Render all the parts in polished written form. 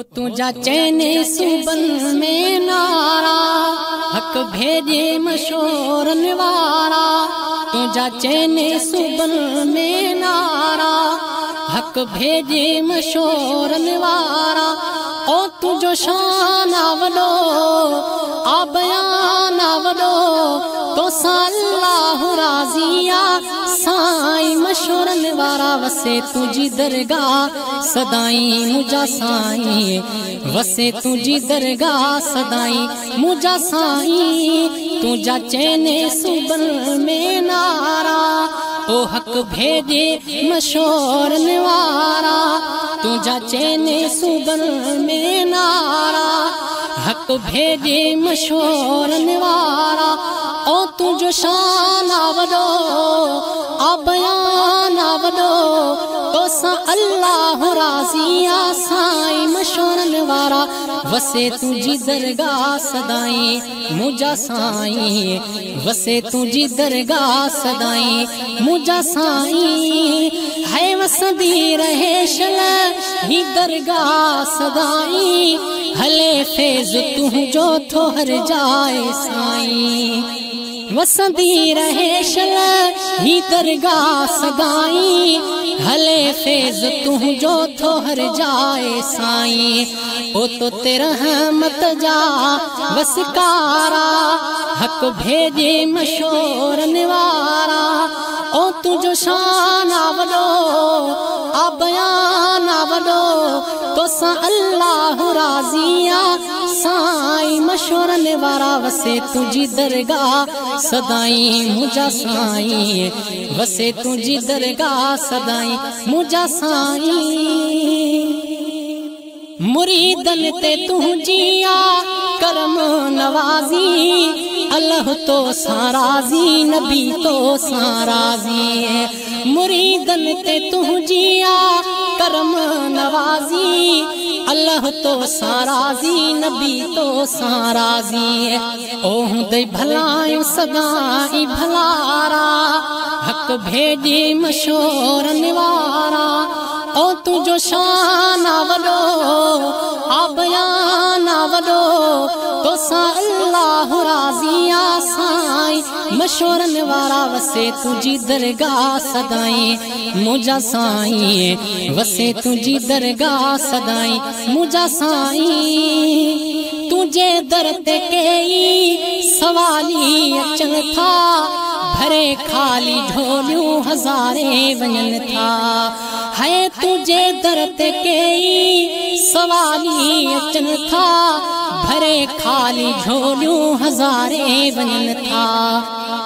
तुझा चैने सुबन में नारा हक भेजे मशोर निवारा। तुझा चैने सुबन में नारा हक भेजे मशोर निवारा। ओ तुझो शान आवलो आ बयान आवलो तो अल्लाह राजिया साईं मशोर निवारा। वसे तुझी दरगाह सदाई मुझा साईं वसे तुझी दरगाह सदाई मुझा साईं। तुझा चैने सुबन में नारा ओ हक भेजे मशोर निवारा। तुझा चैने सुबन में नारा हक भेजे मशोर निवारा। ओ तुझो शान आवलो आ बयान आवलो तो अल्लाह राजिया साईं मशोर निवारा। वसे तुझी दरगाह सदाई मुझा साईं वसे तुझी दरगाह सदाई मुझा साईं। है वसदी रहे शल ही दरगाह सदाई हले फैज तुझो थो हर जाए साईं। वसदी रहे शल ही दरगाह सदाई हले फैज तुझो थो हर जाए साईं। ओ तो तेरा रहमत जा वसकारा हक भेजे मशोर निवारा। ओ तुझो शान आवलो आ बयान आवलो तो अल्लाह राजिया साईं मशोर निवारा। वसे तुझी दरगाह सदाई मुझा साईं वसे तुझी दरगाह सदाई मुझा साईं। मुरीदन ते तुझिया करम नवाजी अल्लाह तो साराजी नबी तो साराजी। मुरीदन ते तुझिया करम नवाजी अल्लाह तो साराजी नबी तो साराजी। ओह दे भलायो सदाई भलारा हक भेजे मशोर निवारा। ओ तुझो शान आवलो आ बयान आवलो तो अल्लाह राजिया साईं मशोर निवारा। वसे तुझी दरगाह सदाई मुझा साईं वसे तुझी दरगाह सदाई मुझा साईं। तुझे दर ते कई सवाली अचन था भरे खाली झोलियूं हज़ारे वञन था। है तुझे दर ते कई सवाली अचन था भरे खाली झोलियूं हज़ारे वञन था।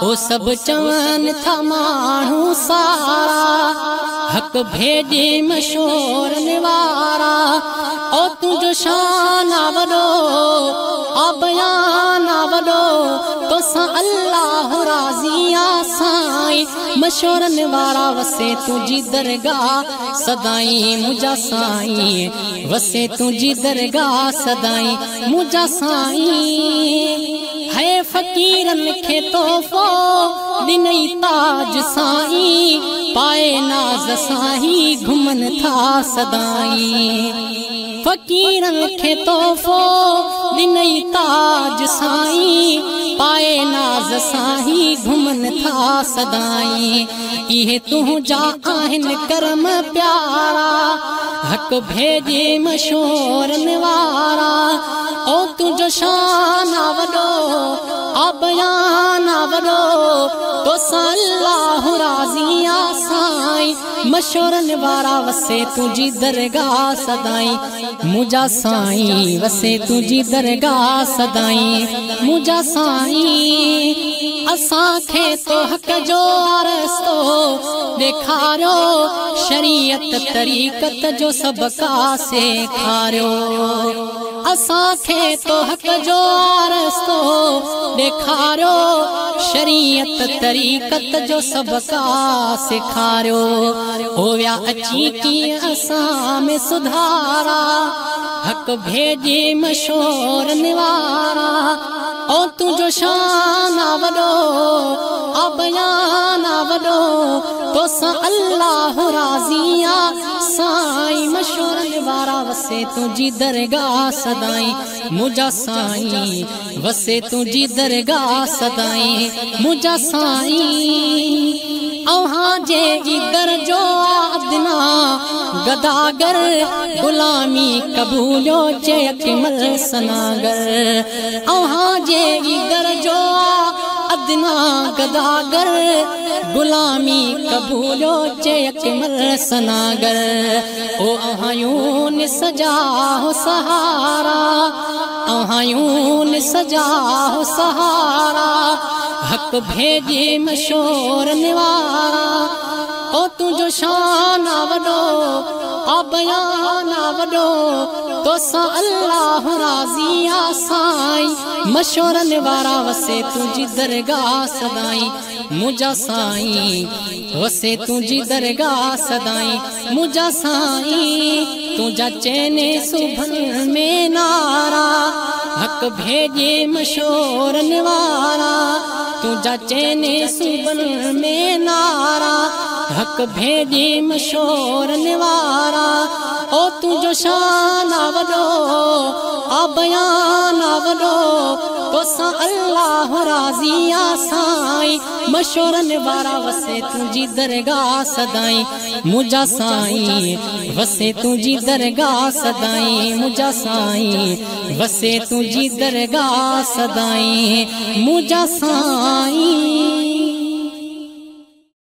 ओ सब चवन था माण्हू सारा हक भेजे मशोर निवारा। ओ तुझो शान आवलो आ बयान आवलो तो अल्लाह राजिया साईं मशोर निवारा। वसे तुझी दरगाह सदाई मुझा साईं वसे तुझी दरगाह सदाई मुझा साईं। है फकीरन खे तोहफो दिनई ताज साईं पाए नाज साईं घुमन था सदाई। फकीरन खे तोहफो दिनई ताज साईं पाए नाज साईं घुमन था सदाई। इहे तुझा आहिन करम प्यारा हक भेजे मशोर निवारा। ओ तुझो शान आवलो आ बयान आवलो तो अल्लाह राजिया साईं मशोर निवारा। वसे तुझी दरगाह सदाई मुझा साईं वसे तुझी दरगाह सदाई मुझा साईं। असांखे तो हक जो रस्तो ॾेखारियो शरीयत तरीक़त जो सबका सेखारियो। असांखे तो हक जो रस्तो ॾेखारियो शरीयत तरीक़त जो सबका सेखारियो। ओ विया अची कीअं असां में सुधारा हक भेजे मशोर निवारा। ओ तुझो शान वडो आ बयान वडो तोसां अल्लाह राज़ी आ साईं मशोरन वारा वसे तुझी दरगाह सदाई मुझा साईं वसे तुझी दरगाह सदाई मुझा साईं अहां जे इधर जो अदना गदागर गुलामी कबूलो चे अकमल सनागर अहां जे इधर जो अदना गदागर गुलामी कबूलो चे अकमल सनागर ओ अहायून सजा हो सहारा अहायून सजा हो सहारा हक भेजे मशोर निवारा ओ तुझो शान वडो आ बयान वडो तोसां अल्लाह राज़ी आ साईं मशोर निवारा वसे तुझी दरगाह सदाई मुझा साईं वसे तुझी दरगाह सदाई मुझा साईं तुझा चैने सुभन में नारा हक भेजे मशोर निवारा तुझा चैने सुबन में नारा हक भेजे मशोर निवारा ओ तुझो शान वडो आ बयान वडो तोसां अल्लाह राज़ी आ साईं मशोर निवारा वसे तुझी दरगाह सदाई मुझा साईं वसे तुझी दरगाह सदाई मुझा साईं वसे तुझी दरगाह सदाई मुझा साईं।